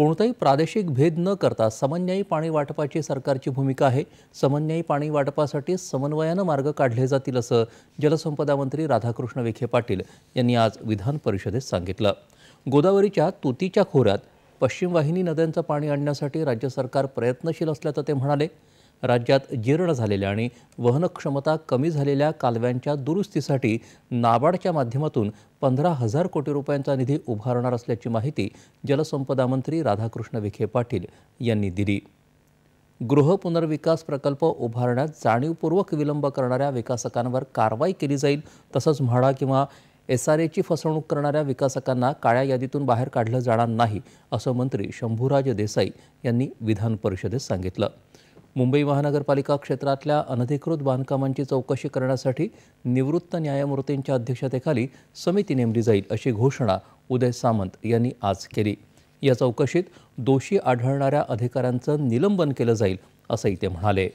कोणताही प्रादेशिक भेद न करता समन्यायी पाणी वाटपाची सरकारची भूमिका आहे। समन्यायी पाणी वाटपासाठी समन्वयानं मार्ग काढले जातील असं जलसंपदा मंत्री राधाकृष्ण विखे पाटील यांनी आज विधान परिषदेत सांगितलं। गोदावरीच्या तुतीच्या खोऱ्यात पश्चिम वाहिनी नद्यांचं पाणी आणण्यासाठी राज्य सरकार प्रयत्नशील असल्याचं ते म्हणाले। राज्यात जीर्ण झालेल्या आणि वहन क्षमता कमी झालेल्या कालव्यांच्या दुरुस्तीसाठी नाबार्डच्या माध्यमातून 15,000 कोटी रुपयांचा निधी उभारणार असल्याची माहिती जलसंपदा मंत्री राधाकृष्ण विखे पाटील यांनी दिली। गृह पुनर्विकास प्रकल्प उभारण्यात जाणीवपूर्वक विलंब करणाऱ्या विकासकांवर कारवाई केली जाईल। तसंच म्हाडा किंवा SRAची फसवणूक करणाऱ्या विकासकांना काळ्या यादीतून बाहेर काढलं जाणार नाही, असं मंत्री शंभूराज देसाई यांनी विधान परिषदेत सांगितलं। मुंबई महानगरपालिका क्षेत्रातल्या अनधिकृत बांधकामांची चौकशी करण्यासाठी निवृत्त न्यायमूर्तींच्या अध्यक्षतेखाली समिती नेमली जाईल, अशी घोषणा उदय सामंत यांनी आज केली। या चौकशीत दोषी आढळणाऱ्या अधिकाऱ्यांचं निलंबन केलं जाईल, असंही ते म्हणाले।